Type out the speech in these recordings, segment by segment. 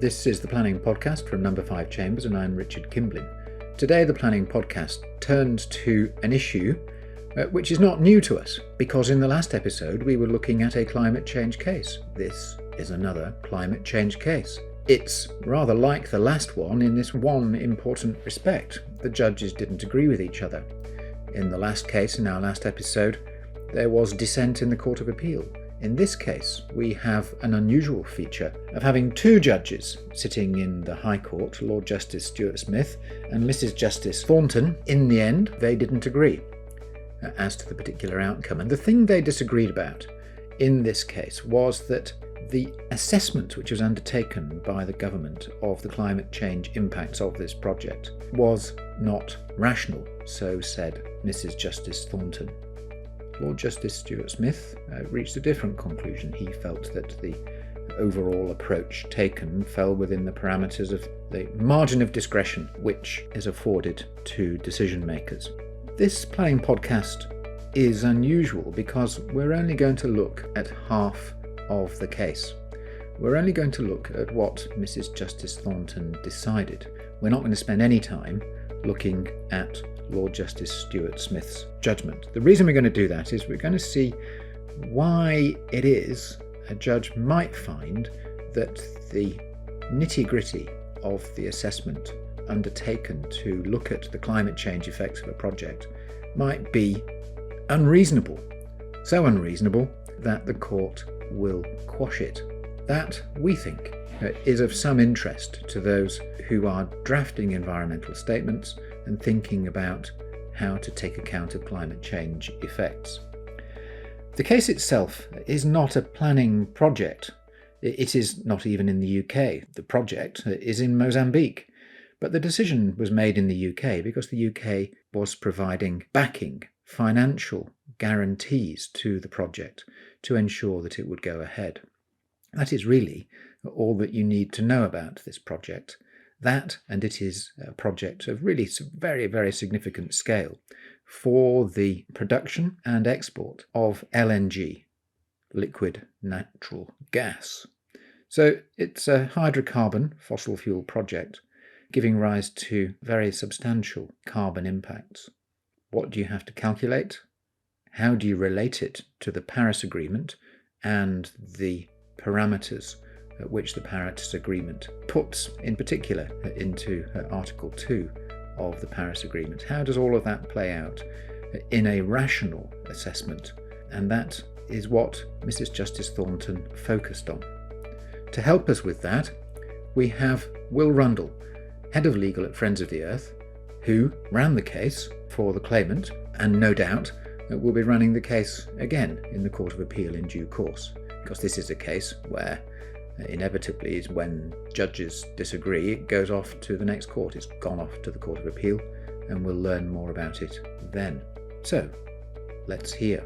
This is the Planning Podcast from Number 5 Chambers, and I'm Richard Kimblin. Today, the Planning Podcast turns to an issue which is not new to us, because in the last episode we were looking at a climate change case. This is another climate change case. It's rather like the last one in this one important respect. The judges didn't agree with each other. In the last case, in our last episode, there was dissent in the Court of Appeal. In this case, we have an unusual feature of having two judges sitting in the High Court, Lord Justice Stuart Smith and Mrs. Justice Thornton. In the end, they didn't agree as to the particular outcome. And the thing they disagreed about in this case was that the assessment which was undertaken by the government of the climate change impacts of this project was not rational, so said Mrs. Justice Thornton. Lord Justice Stuart Smith reached a different conclusion. He felt that the overall approach taken fell within the parameters of the margin of discretion which is afforded to decision makers. This planning podcast is unusual because we're only going to look at half of the case. We're only going to look at what Mrs. Justice Thornton decided. We're not going to spend any time looking at Lord Justice Stuart Smith's judgment. The reason we're going to do that is we're going to see why it is a judge might find that the nitty-gritty of the assessment undertaken to look at the climate change effects of a project might be unreasonable. So unreasonable that the court will quash it. That, we think, is of some interest to those who are drafting environmental statements and thinking about how to take account of climate change effects. The case itself is not a planning project. It is not even in the UK. The project is in Mozambique. But the decision was made in the UK because the UK was providing backing, financial guarantees to the project to ensure that it would go ahead. That is really all that you need to know about this project. That, and it is a project of really very, very significant scale for the production and export of LNG, liquid natural gas. So it's a hydrocarbon fossil fuel project giving rise to very substantial carbon impacts. What do you have to calculate? How do you relate it to the Paris Agreement and the parameters which the Paris Agreement puts in particular into Article 2 of the Paris Agreement? How does all of that play out in a rational assessment? And that is what Mrs. Justice Thornton focused on. To help us with that, we have Will Rundle, Head of Legal at Friends of the Earth, who ran the case for the claimant and no doubt will be running the case again in the Court of Appeal in due course, because this is a case where inevitably is when judges disagree, it goes off to the next court. It's gone off to the Court of Appeal and we'll learn more about it then. So let's hear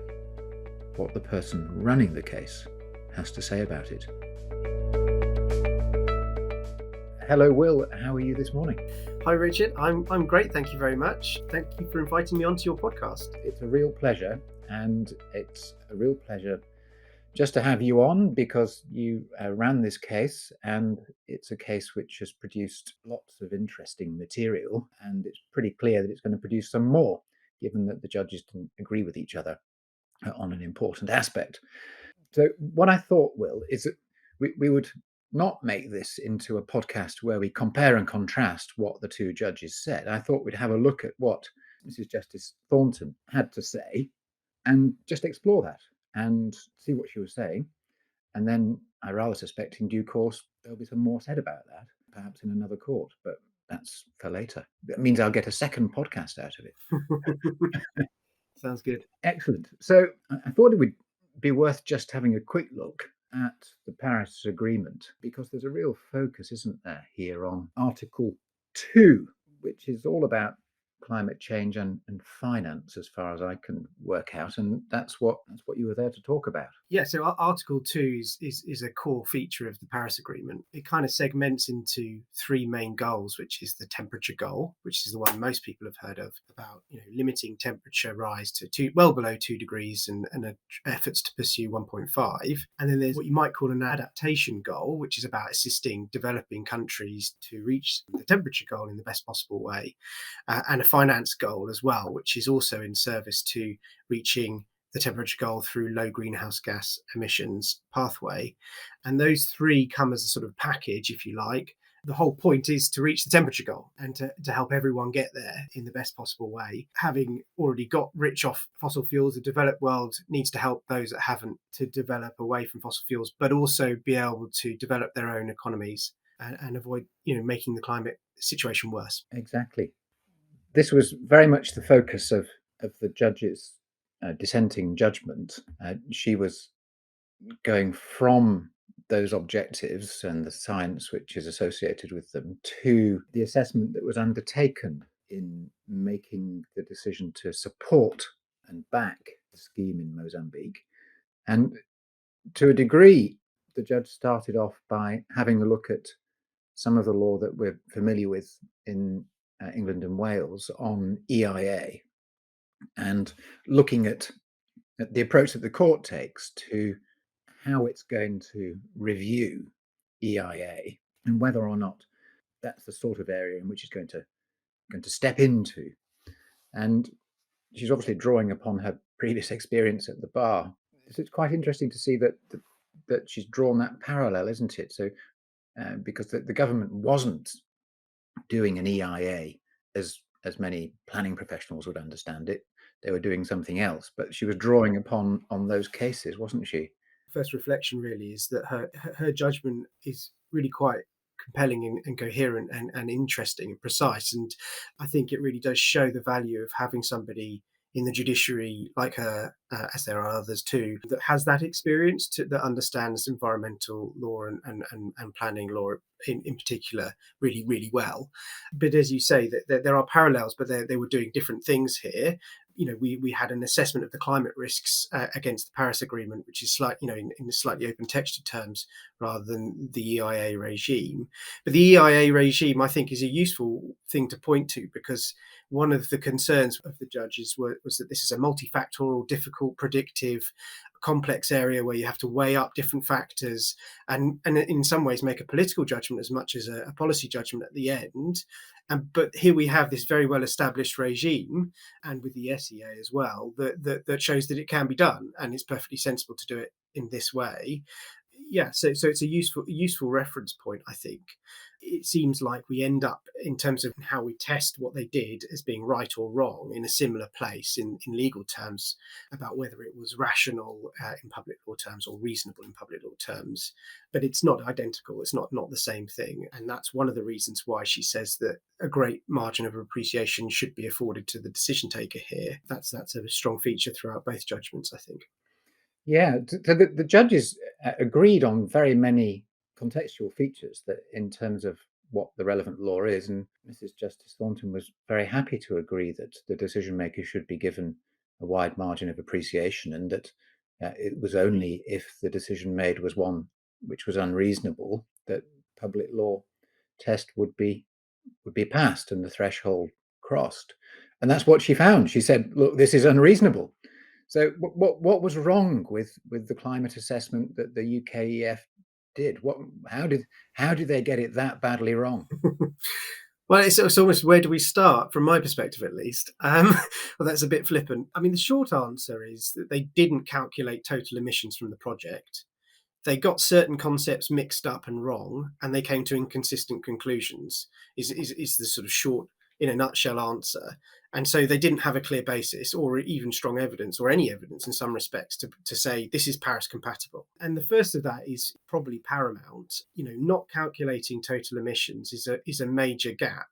what the person running the case has to say about it. Hello, Will. How are you this morning? Hi, Richard. I'm great. Thank you very much. Thank you for inviting me onto your podcast. It's a real pleasure, and it's a real pleasure just to have you on because you ran this case, and it's a case which has produced lots of interesting material, and it's pretty clear that it's going to produce some more, given that the judges didn't agree with each other on an important aspect. So what I thought, Will, is that we would not make this into a podcast where we compare and contrast what the two judges said. I thought we'd have a look at what Mrs. Justice Thornton had to say and just explore that and see what she was saying. And then I rather suspect in due course there'll be some more said about that, perhaps in another court, but that's for later. That means I'll get a second podcast out of it. Sounds good. Excellent. So I thought it would be worth just having a quick look at the Paris Agreement, because there's a real focus, isn't there, here on Article 2, which is all about climate change and finance, as far as I can work out, and that's what you were there to talk about. Yeah, so Article 2 is a core feature of the Paris Agreement. It kind of segments into three main goals, which is the temperature goal, which is the one most people have heard of, about limiting temperature rise to well below 2 degrees and efforts to pursue 1.5. And then there's what you might call an adaptation goal, which is about assisting developing countries to reach the temperature goal in the best possible way, and a finance goal as well, which is also in service to reaching the temperature goal through low greenhouse gas emissions pathway. And those three come as a sort of package, if you like. The whole point is to reach the temperature goal and to help everyone get there in the best possible way. Having already got rich off fossil fuels, the developed world needs to help those that haven't to develop away from fossil fuels, but also be able to develop their own economies and avoid making the climate situation worse. Exactly. This was very much the focus of the judge's dissenting judgment. She was going from those objectives and the science which is associated with them to the assessment that was undertaken in making the decision to support and back the scheme in Mozambique. And to a degree, the judge started off by having a look at some of the law that we're familiar with in England and Wales on EIA, and looking at the approach that the court takes to how it's going to review EIA and whether or not that's the sort of area in which it's going to step into. And she's obviously drawing upon her previous experience at the bar. So it's quite interesting to see that she's drawn that parallel, isn't it? So because the government wasn't doing an EIA as many planning professionals would understand it. They were doing something else, but she was drawing upon those cases, wasn't she? First reflection really is that her judgment is really quite compelling and coherent and interesting and precise. And I think it really does show the value of having somebody in the judiciary like her, as there are others too, that has that experience, that understands environmental law and planning law in particular really, really well. But as you say, that there are parallels, but they were doing different things here. We had an assessment of the climate risks against the Paris Agreement, which is in slightly open textured terms rather than the EIA regime. But the EIA regime, I think, is a useful thing to point to, because one of the concerns of the judges was that this is a multifactorial, difficult, predictive, complex area where you have to weigh up different factors and in some ways make a political judgment as much as a policy judgment at the end. But here we have this very well established regime, and with the SEA as well, that shows that it can be done, and it's perfectly sensible to do it in this way. Yeah, so it's a useful reference point, I think. It seems like we end up, in terms of how we test what they did as being right or wrong, in a similar place in legal terms about whether it was rational in public law terms or reasonable in public law terms. But it's not identical. It's not the same thing. And that's one of the reasons why she says that a great margin of appreciation should be afforded to the decision taker here. That's a strong feature throughout both judgments, I think. Yeah, the judges agreed on very many contextual features that in terms of what the relevant law is, and Mrs. Justice Thornton was very happy to agree that the decision maker should be given a wide margin of appreciation, and that it was only if the decision made was one which was unreasonable that public law test would be passed and the threshold crossed. And that's what she found. She said, look, this is unreasonable. So what was wrong with the climate assessment that the UKEF did? How did they get it that badly wrong? Well, it's almost, where do we start, from my perspective at least? Well, that's a bit flippant. I mean, the short answer is that they didn't calculate total emissions from the project. They got certain concepts mixed up and wrong, and they came to inconsistent conclusions, is the sort of short, in a nutshell, answer. And so they didn't have a clear basis or even strong evidence, or any evidence in some respects, to say this is Paris compatible. And the first of that is probably paramount. Not calculating total emissions is a major gap.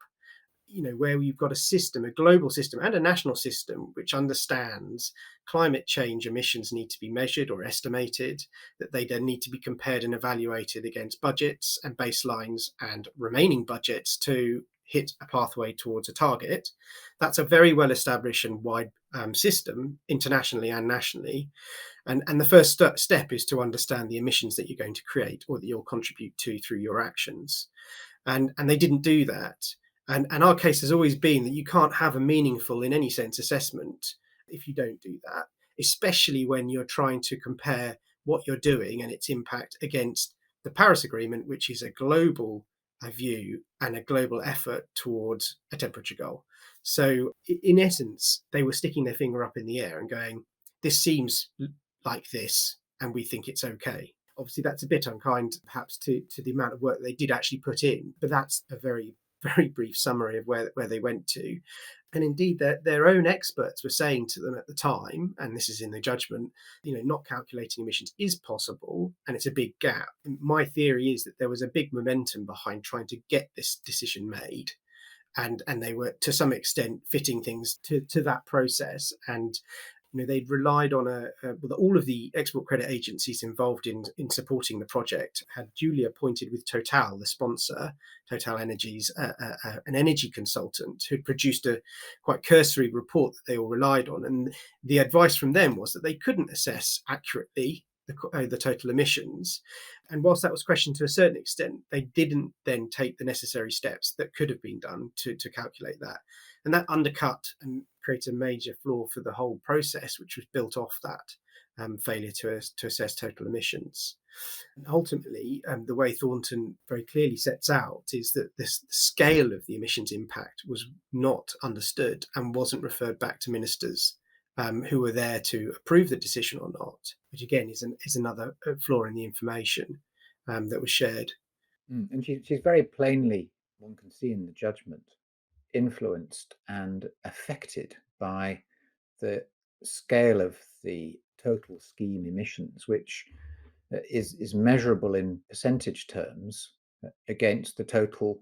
Where you've got a system, a global system and a national system, which understands climate change emissions need to be measured or estimated, that they then need to be compared and evaluated against budgets and baselines and remaining budgets to hit a pathway towards a target. That's a very well established and wide system internationally and nationally. And the first step is to understand the emissions that you're going to create or that you'll contribute to through your actions. And they didn't do that. And our case has always been that you can't have a meaningful, in any sense, assessment if you don't do that, especially when you're trying to compare what you're doing and its impact against the Paris Agreement, which is a global view and a global effort towards a temperature goal. So in essence, they were sticking their finger up in the air and going, this seems like this, and we think it's okay. Obviously, that's a bit unkind, perhaps, to the amount of work they did actually put in, but that's a very, very brief summary of where they went to. And indeed, their own experts were saying to them at the time, and this is in the judgment, not calculating emissions is possible, and it's a big gap. And my theory is that there was a big momentum behind trying to get this decision made. And they were, to some extent, fitting things to that process. And they'd relied on all of the export credit agencies involved in supporting the project had duly appointed with Total, the sponsor, Total Energies, an energy consultant who'd produced a quite cursory report that they all relied on. And the advice from them was that they couldn't assess accurately the total emissions. And whilst that was questioned to a certain extent, they didn't then take the necessary steps that could have been done to calculate that. And that undercut and created a major flaw for the whole process, which was built off that failure to assess total emissions. And ultimately, the way Thornton very clearly sets out is that the scale of the emissions impact was not understood and wasn't referred back to ministers who were there to approve the decision or not, which again is another flaw in the information that was shared. And she's very plainly, one can see in the judgment, influenced and affected by the scale of the total scheme emissions, which is measurable in percentage terms against the total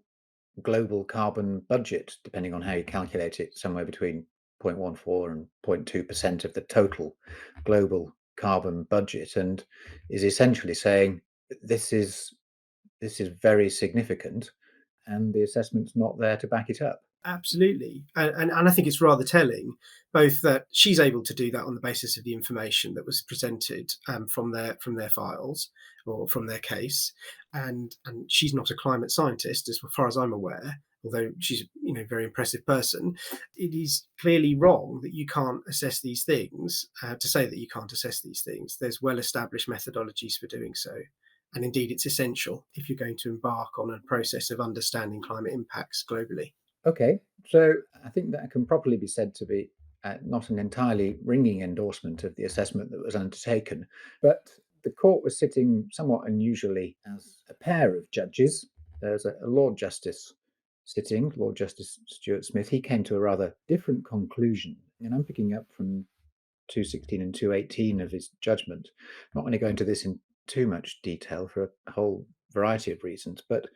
global carbon budget, depending on how you calculate it, somewhere between 0.14 and 0.2% of the total global carbon budget, and is essentially saying this is very significant, and the assessment's not there to back it up. Absolutely. And I think it's rather telling, both that she's able to do that on the basis of the information that was presented from their files or from their case. And she's not a climate scientist, as far as I'm aware, although she's a very impressive person. It is clearly wrong that you can't assess these things, to say that you can't assess these things. There's well-established methodologies for doing so. And indeed, it's essential if you're going to embark on a process of understanding climate impacts globally. Okay, so I think that can properly be said to be not an entirely ringing endorsement of the assessment that was undertaken, but the court was sitting somewhat unusually as a pair of judges. There's a Lord Justice sitting, Lord Justice Stuart Smith. He came to a rather different conclusion, and I'm picking up from 216 and 218 of his judgment. I'm not going to go into this in too much detail for a whole variety of reasons, but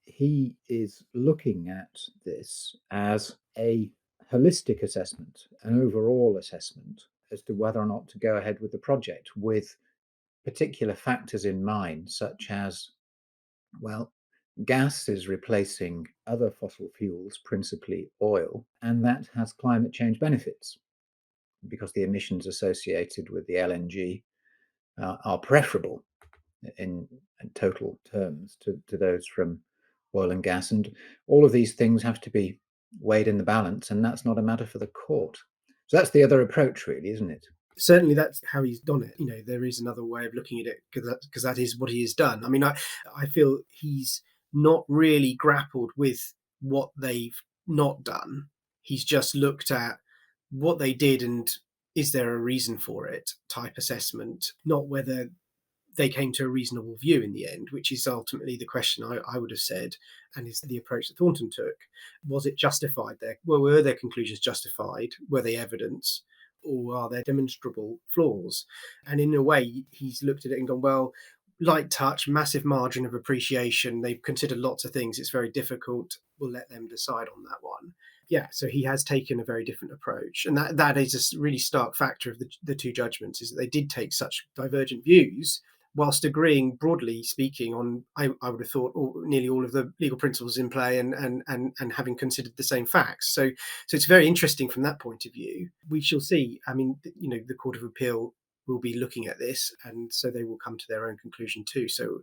he is looking at this as a holistic assessment, an overall assessment as to whether or not to go ahead with the project with particular factors in mind, such as, well, gas is replacing other fossil fuels, principally oil, and that has climate change benefits because the emissions associated with the LNG are preferable in total terms to those from oil and gas. And all of these things have to be weighed in the balance, and that's not a matter for the court. So that's the other approach, really, isn't it? Certainly, that's how he's done it. There is another way of looking at it because that is what he has done. I mean, I feel he's not really grappled with what they've not done. He's just looked at what they did and is there a reason for it type assessment, not whether they came to a reasonable view in the end, which is ultimately the question I would have said, and is the approach that Thornton took. Was it justified there? Well, were their conclusions justified? Were they evidence? Or are there demonstrable flaws? And in a way, he's looked at it and gone, well, light touch, massive margin of appreciation. They've considered lots of things. It's very difficult. We'll let them decide on that one. Yeah, so he has taken a very different approach. And that is a really stark factor of the two judgments, is that they did take such divergent views, whilst agreeing, broadly speaking, on I would have thought nearly all of the legal principles in play, and having considered the same facts. So it's very interesting from that point of view. We shall see. I mean, the Court of Appeal will be looking at this, and so they will come to their own conclusion too. So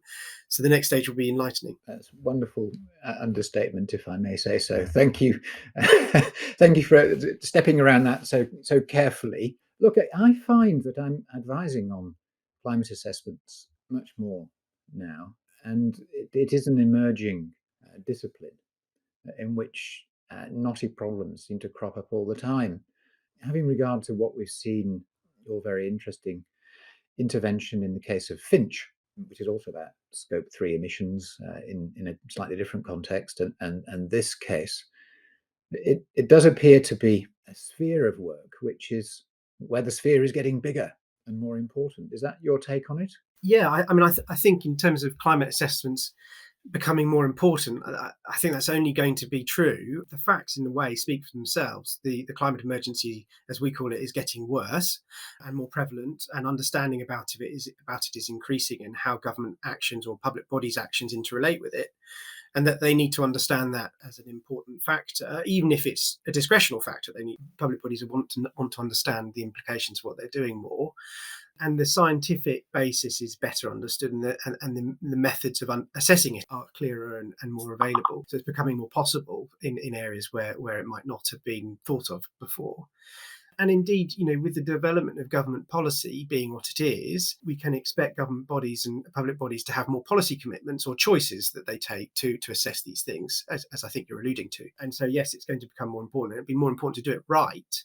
the next stage will be enlightening. That's a wonderful understatement, if I may say so. Thank you. Thank you for stepping around that so carefully. Look, I find that I'm advising on climate assessments much more now, and it is an emerging discipline in which knotty problems seem to crop up all the time. Having regard to what we've seen, your very interesting intervention in the case of Finch, which is also about scope 3 emissions in a slightly different context, and this case, it does appear to be a sphere of work which is where the sphere is getting bigger and more important. Is that your take on it? Yeah, I think in terms of climate assessments becoming more important, I think that's only going to be true. The facts, in a way, speak for themselves. The climate emergency, as we call it, is getting worse and more prevalent, and understanding about it is increasing, and how government actions or public bodies' actions interrelate with it, and that they need to understand that as an important factor, even if it's a discretional factor. Public bodies want to understand the implications of what they're doing more. And the scientific basis is better understood, and the methods of assessing it are clearer and more available. So it's becoming more possible in areas where it might not have been thought of before. And indeed, with the development of government policy being what it is, we can expect government bodies and public bodies to have more policy commitments or choices that they take to assess these things, as I think you're alluding to. And so, yes, it's going to become more important. It'll be more important to do it right.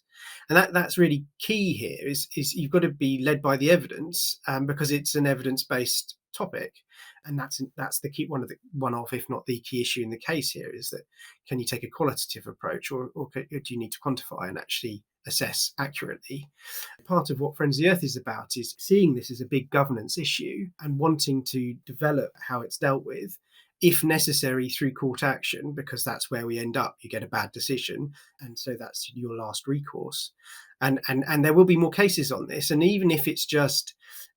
And that's really key here, is you've got to be led by the evidence, because it's an evidence-based topic. And that's the key, one of, if not the key issue in the case here, is that can you take a qualitative approach, or do you need to quantify and actually assess accurately? Part of what Friends of the Earth is about is seeing this as a big governance issue and wanting to develop how it's dealt with, if necessary through court action, because that's where we end up. You get a bad decision, and so that's your last recourse. And there will be more cases on this, and even if it's just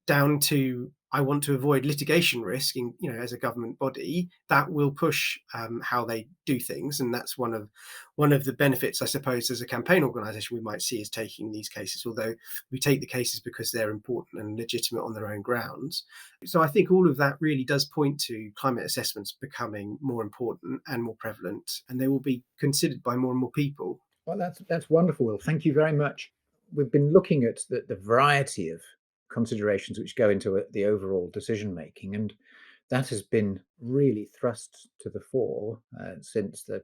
down to, I want to avoid litigation risk, as a government body, that will push how they do things. And that's one of the benefits, I suppose, as a campaign organisation we might see, is taking these cases, although we take the cases because they're important and legitimate on their own grounds. So I think all of that really does point to climate assessments becoming more important and more prevalent, and they will be considered by more and more people. Well, that's wonderful, Will. Thank you very much. We've been looking at the variety of considerations which go into the overall decision making, and that has been really thrust to the fore since the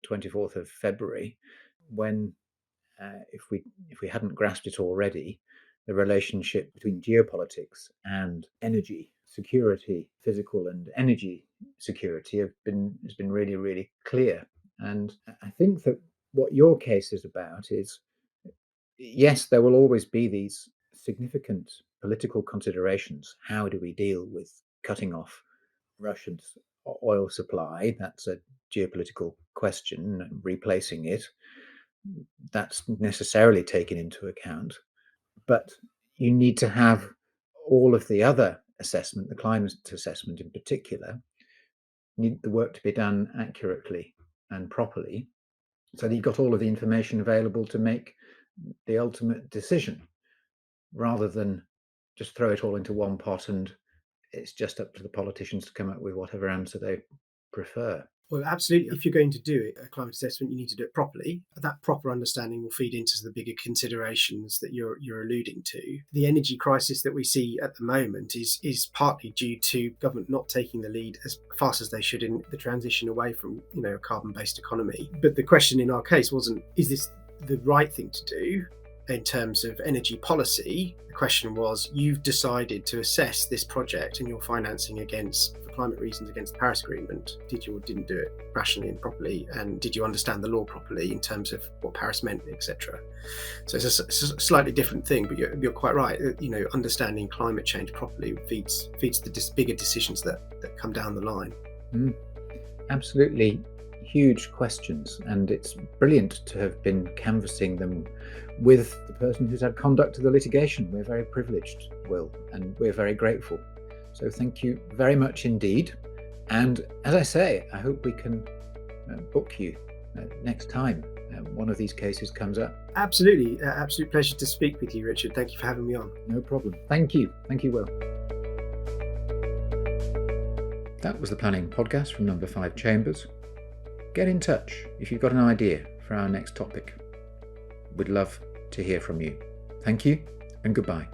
24th of February, when if we hadn't grasped it already, the relationship between geopolitics and energy security, physical and energy security, has been really, really clear. And I think that what your case is about is, yes, there will always be these significant political considerations. How do we deal with cutting off Russia's oil supply? That's a geopolitical question. Replacing it, that's necessarily taken into account. But you need to have all of the other assessment, the climate assessment in particular, need the work to be done accurately and properly, so that you've got all of the information available to make the ultimate decision, rather than just throw it all into one pot and it's just up to the politicians to come up with whatever answer they prefer. Well, absolutely. If you're going to do a climate assessment, you need to do it properly. That proper understanding will feed into the bigger considerations that you're alluding to. The energy crisis that we see at the moment is partly due to government not taking the lead as fast as they should in the transition away from a carbon-based economy. But the question in our case wasn't, is this the right thing to do in terms of energy policy? The question was, you've decided to assess this project and your financing for climate reasons against the Paris Agreement. Did you or didn't do it rationally and properly? And did you understand the law properly in terms of what Paris meant, etc.? So it's a slightly different thing, but you're quite right. Understanding climate change properly feeds the bigger decisions that come down the line. Absolutely huge questions, and it's brilliant to have been canvassing them with the person who's had conduct of the litigation. We're very privileged, Will, and we're very grateful. So thank you very much indeed. And as I say, I hope we can book you next time one of these cases comes up. Absolutely. Absolute pleasure to speak with you, Richard. Thank you for having me on. No problem. Thank you. Thank you, Will. That was the Planning Podcast from Number 5 Chambers. Get in touch if you've got an idea for our next topic. We'd love to hear from you. Thank you and goodbye.